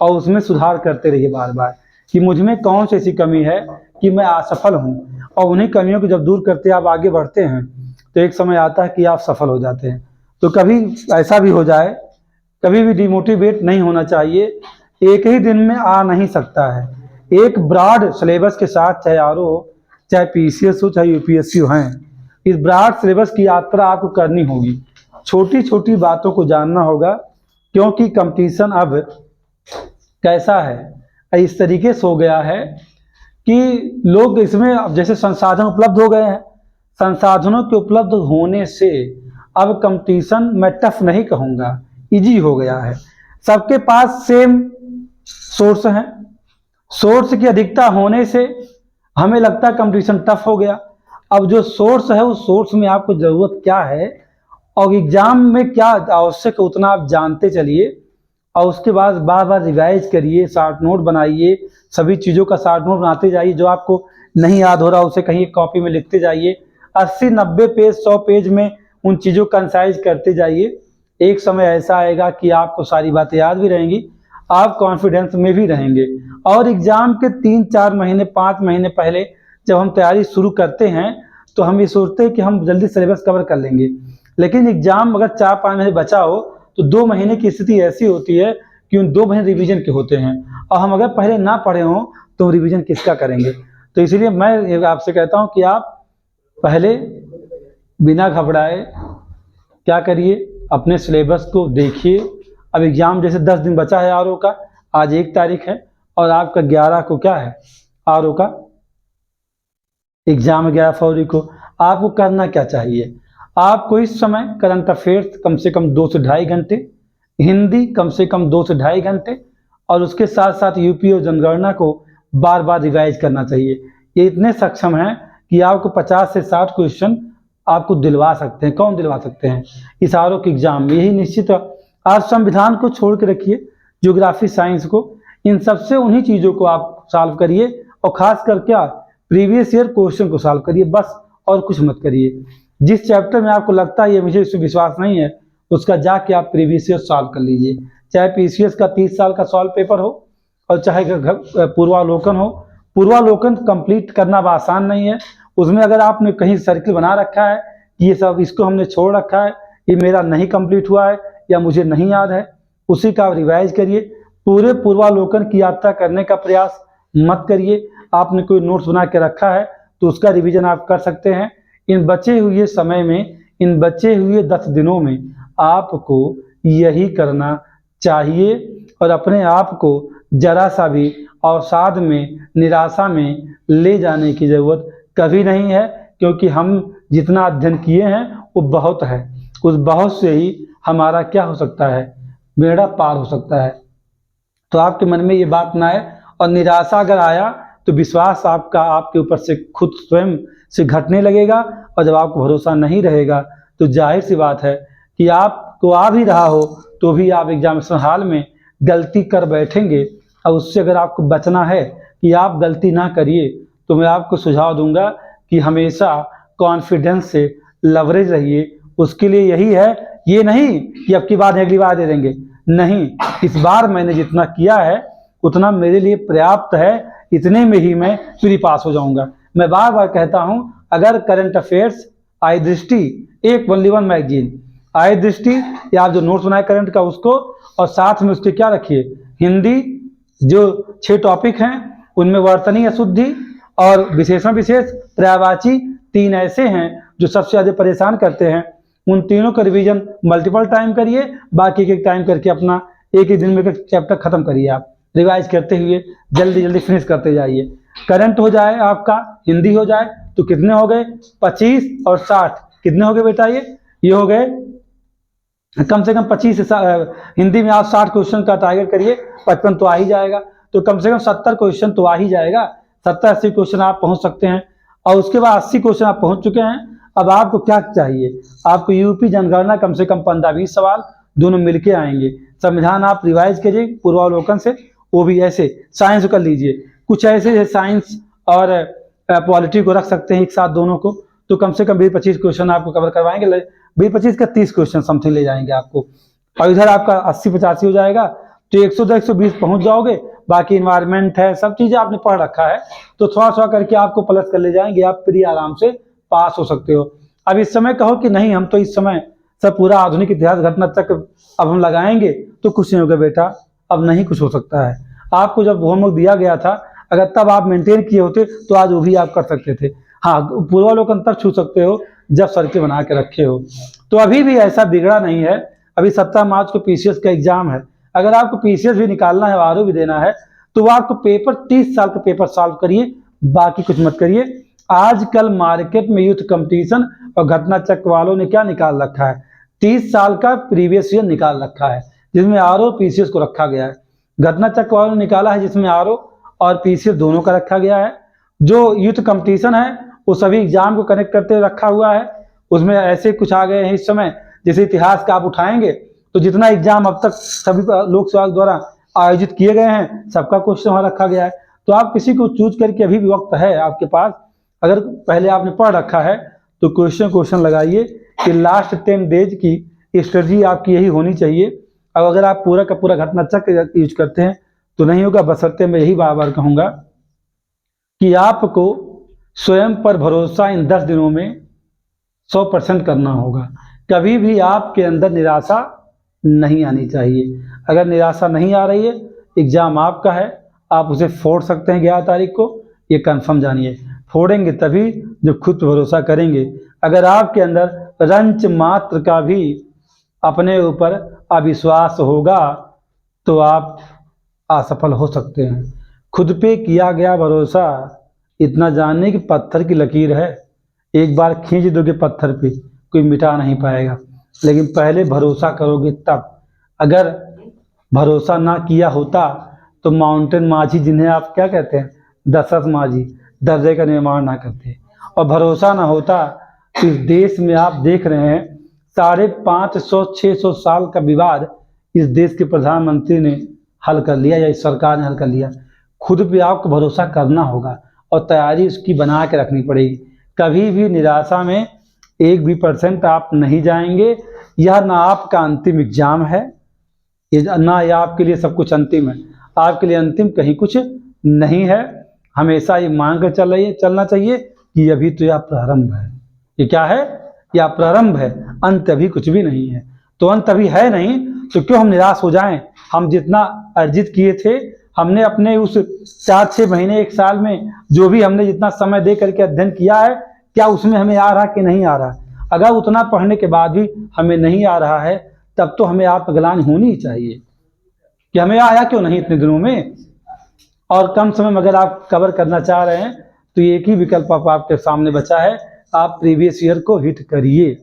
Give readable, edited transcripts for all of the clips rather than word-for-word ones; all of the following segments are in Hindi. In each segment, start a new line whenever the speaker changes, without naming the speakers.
और उसमें सुधार करते रहिए बार बार कि मुझ में कौन सी ऐसी कमी है कि मैं असफल हूँ, और उन्हीं कमियों को जब दूर करते आप आगे बढ़ते हैं तो एक समय आता है कि आप सफल हो जाते हैं। तो कभी ऐसा भी हो जाए, कभी भी डिमोटिवेट नहीं होना चाहिए, एक ही दिन में आ नहीं सकता है। एक ब्रॉड सिलेबस के साथ, चाहे आर हो, चाहे पीसीएस हो, चाहे यूपीएससी हो, हैं इस ब्रॉड सिलेबस की यात्रा आपको करनी होगी। छोटी छोटी बातों को जानना होगा, क्योंकि कंपटीशन अब कैसा है, इस तरीके से हो गया है कि लोग इसमें अब जैसे संसाधन उपलब्ध हो गए हैं, संसाधनों के उपलब्ध होने से अब कंपटीशन मैं टफ नहीं कहूँगा, इजी हो गया है। सबके पास सेम सोर्स हैं, सोर्स की अधिकता होने से हमें लगता है कंपटीशन टफ हो गया। अब जो सोर्स है उस सोर्स में आपको ज़रूरत क्या है और एग्जाम में क्या आवश्यक है उतना आप जानते चलिए, और उसके बाद बार बार रिवाइज करिए, शॉर्ट नोट बनाइए, सभी चीज़ों का शॉर्ट नोट बनाते जाइए। जो आपको नहीं याद हो रहा उसे कहीं कॉपी में लिखते जाइए, 80-90 पेज 100 पेज में उन चीज़ों का कंसाइज करते जाइए। एक समय ऐसा आएगा कि आपको सारी बातें याद भी रहेंगी, आप कॉन्फिडेंस में भी रहेंगे। और एग्ज़ाम के 3-4 महीने 5 महीने पहले जब हम तैयारी शुरू करते हैं तो हम ये सोचते हैं कि हम जल्दी सिलेबस कवर कर लेंगे, लेकिन एग्ज़ाम अगर 4-5 महीने बचा हो तो 2 महीने की स्थिति ऐसी होती है कि उन 2 महीने रिवीजन के होते हैं, और हम अगर पहले ना पढ़े हों तो रिवीजन किसका करेंगे। तो इसलिए मैं आपसे कहता हूं कि आप पहले बिना घबराए क्या करिए, अपने सिलेबस को देखिए। अब एग्ज़ाम जैसे 10 दिन बचा है आर ओ का, आज 1 तारीख है और आपका 11 को क्या है आर ओ का एग्ज़ाम, 11 फरवरी को। आपको करना क्या चाहिए, आपको इस समय करंट अफेयर्स कम से कम 2 से ढाई घंटे, हिंदी कम से कम 2 से ढाई घंटे, और उसके साथ साथ यूपी और जनगणना को बार बार रिवाइज करना चाहिए। ये इतने सक्षम हैं कि आपको 50 से 60 क्वेश्चन आपको दिलवा सकते हैं। कौन दिलवा सकते हैं, इस आर ओ के एग्जाम में, यही निश्चित है। आप संविधान को छोड़ के रखिए, ज्योग्राफी, साइंस को, इन सबसे उन्हीं चीज़ों को आप सॉल्व करिए, और खास कर क्या प्रीवियस ईयर क्वेश्चन को सॉल्व करिए बस, और कुछ मत करिए। जिस चैप्टर में आपको लगता है ये मुझे इसमें विश्वास नहीं है, उसका जाके आप प्रीवियस ईयर सॉल्व कर लीजिए। चाहे पीसीएस का 30 साल का सॉल्व पेपर हो और चाहे पूर्वालोकन हो। पूर्वालोकन कंप्लीट करना अब आसान नहीं है, उसमें अगर आपने कहीं सर्किल बना रखा है कि ये सब इसको हमने छोड़ रखा है, ये मेरा नहीं कंप्लीट हुआ है या मुझे नहीं याद है, उसी का आप रिवाइज करिए। पूरे पूर्वालोकन की यात्रा करने का प्रयास मत करिए। आपने कोई नोट्स बना के रखा है तो उसका रिवीजन आप कर सकते हैं। इन बचे हुए समय में, इन बचे हुए 10 दिनों में आपको यही करना चाहिए, और अपने आप को जरा सा भी अवसाद में, निराशा में ले जाने की ज़रूरत कभी नहीं है, क्योंकि हम जितना अध्ययन किए हैं वो बहुत है। उस बहुत से ही हमारा क्या हो सकता है, बेड़ा पार हो सकता है। तो आपके मन में ये बात ना आए, और निराशा अगर आया तो विश्वास आपका आपके ऊपर से खुद स्वयं से घटने लगेगा, और जब आपको भरोसा नहीं रहेगा तो जाहिर सी बात है कि आपको आ भी रहा हो तो भी आप एग्जामिनेशन हॉल में गलती कर बैठेंगे। और उससे अगर आपको बचना है कि आप गलती ना करिए, तो मैं आपको सुझाव दूंगा कि हमेशा कॉन्फिडेंस से लवरेज रहिए। उसके लिए यही है, ये नहीं कि अब की बार अगली बार दे देंगे, नहीं, इस बार मैंने जितना किया है उतना मेरे लिए पर्याप्त है, इतने में ही मैं प्री पास हो जाऊंगा। मैं बार बार कहता हूं, अगर करंट अफेयर्स, आई दृष्टि, एक ओनली वन मैगजीन, आई दृष्टि, या आप जो नोट्स बनाए करंट का उसको, और साथ में उसके क्या रखिए, हिंदी, जो 6 टॉपिक हैं उनमें वर्तनी अशुद्धि और विशेषण विशेष, पर्यायवाची, 3 ऐसे हैं जो सबसे ज़्यादा परेशान करते हैं। उन तीनों का रिवीजन मल्टीपल टाइम करिए, बाकी एक टाइम करके अपना एक ही दिन में चैप्टर खत्म करिए। आप रिवाइज करते हुए जल्दी जल्दी फिनिश करते जाइए। करंट हो जाए आपका, हिंदी हो जाए, तो कितने हो गए, 25 और 60, कितने हो गए बेटा, ये हो गए कम से कम 25 से हिंदी में आप 60 क्वेश्चन का टारगेट करिए, 55 तो आ ही जाएगा, तो कम से कम 70 क्वेश्चन तो आ ही जाएगा। 70-80 क्वेश्चन आप पहुंच सकते हैं, और उसके बाद 80 क्वेश्चन आप पहुंच चुके हैं। अब आपको क्या चाहिए, आपको यूपी जनगणना कम से कम 15-20 सवाल दोनों मिलके आएंगे। संविधान आप रिवाइज करिए पूर्वावलोकन से, वो भी ऐसे। साइंस कर लीजिए, कुछ ऐसे साइंस और पॉलिटी को रख सकते हैं एक साथ दोनों को, तो कम से कम 20-25 क्वेश्चन आपको कवर करवाएंगे। 20-25 का 30 क्वेश्चन समथिंग ले जाएंगे आपको, और इधर आपका 80-85 हो जाएगा, तो 110 120 पहुंच जाओगे। बाकी इन्वायरमेंट है, सब चीजें आपने पढ़ रखा है, तो थोड़ा थोड़ा करके आपको प्लस कर ले जाएंगे, आप प्री आराम से पास हो सकते हो। अब इस समय कहो कि नहीं हम तो इस समय सब पूरा आधुनिक इतिहास घटना तक अब हम लगाएंगे, तो कुछ नहीं होगा बेटा, अब नहीं कुछ हो सकता है। आपको जब होमवर्क दिया गया था, अगर तब आप मेंटेन किए होते तो आज वो भी आप कर सकते थे। हाँ, पूर्वावलोकन तब छू सकते हो जब सड़कें बना के रखे हो। तो अभी भी ऐसा बिगड़ा नहीं है। अभी 17 मार्च को पीसीएस का एग्जाम है। अगर आपको पीसीएस भी निकालना है, आरओ भी देना है, तो वो आपको पेपर 30 साल का पेपर सॉल्व करिए, बाकी कुछ मत करिए। आजकल मार्केट में यूथ कंपटीशन और घटना चक्र वालों ने क्या निकाल रखा है, 30 साल का प्रीवियस ईयर निकाल रखा है, जिसमें आरओ पीसीएस को रखा गया है। घटना चक्र वालों ने निकाला है जिसमें आरओ और पीसीएस दोनों का रखा गया है। जो यूथ कंपटीशन है वो सभी एग्जाम को कनेक्ट करते रखा हुआ है। उसमें ऐसे कुछ आ गए हैं इस समय, जैसे इतिहास का आप उठाएंगे तो जितना एग्जाम अब तक सभी लोक सेवा द्वारा आयोजित किए गए हैं, सबका क्वेश्चन वहां रखा गया है। तो आप किसी को चूज करके, अभी भी वक्त है आपके पास, अगर पहले आपने पढ़ रखा है तो क्वेश्चन लगाइए कि लास्ट 10 डेज की स्ट्रेटजी आपकी यही होनी चाहिए। अब अगर आप पूरा का पूरा घटना चक्र यूज करते हैं तो नहीं होगा, बशर्ते मैं यही बार बार कहूंगा कि आपको स्वयं पर भरोसा इन 10 दिनों में 100% करना होगा। कभी भी आपके अंदर निराशा नहीं आनी चाहिए। अगर निराशा नहीं आ रही है, एग्जाम आपका है, आप उसे फोड़ सकते हैं 11 तारीख को, ये कंफर्म जानिए। फोड़ेंगे तभी जब खुद पर भरोसा करेंगे। अगर आपके अंदर रंच मात्र का भी अपने ऊपर अविश्वास होगा तो आप असफल हो सकते हैं। खुद पे किया गया भरोसा इतना जानने कि पत्थर की लकीर है, एक बार खींच दोगे पत्थर पे कोई मिटा नहीं पाएगा, लेकिन पहले भरोसा करोगे तब। अगर भरोसा ना किया होता तो माउंटेन माझी, जिन्हें आप क्या कहते हैं, दशरथ माझी, दर्जे का निर्माण ना करते। और भरोसा ना होता तो इस देश में आप देख रहे हैं 550-600 साल का विवाद इस देश के प्रधानमंत्री ने हल कर लिया या इस सरकार ने हल कर लिया। खुद पे आपको भरोसा करना होगा और तैयारी उसकी बना के रखनी पड़ेगी। कभी भी निराशा में 1 भी % आप नहीं जाएंगे। यह ना आपका अंतिम एग्जाम है, ना यह आपके लिए सब कुछ अंतिम है। आपके लिए अंतिम कहीं कुछ नहीं है। हमेशा ये मान कर चलना चाहिए कि अभी तो यह प्रारंभ है। ये क्या है? यह प्रारंभ है, अंत अभी कुछ भी नहीं है। तो अंत अभी है नहीं तो क्यों हम निराश हो जाएं। हम जितना अर्जित किए थे, हमने अपने उस 4-6 महीने 1 साल में जो भी हमने जितना समय दे करके अध्ययन किया है, क्या उसमें हमें आ रहा कि नहीं आ रहा? अगर उतना पढ़ने के बाद भी हमें नहीं आ रहा है, तब तो हमें आत्मग्लानि होनी ही चाहिए कि हमें आया क्यों नहीं इतने दिनों में। और कम समय में अगर आप कवर करना चाह रहे हैं तो एक ही विकल्प आपके सामने बचा है, आप प्रीवियस ईयर को हिट करिए।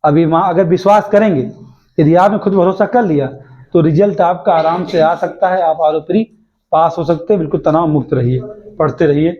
अभी वहाँ अगर विश्वास करेंगे, यदि आपने खुद भरोसा कर लिया तो रिजल्ट आपका आराम से आ सकता है। आप आरओ प्री पास हो सकते हैं। बिल्कुल तनाव मुक्त रहिए, पढ़ते रहिए।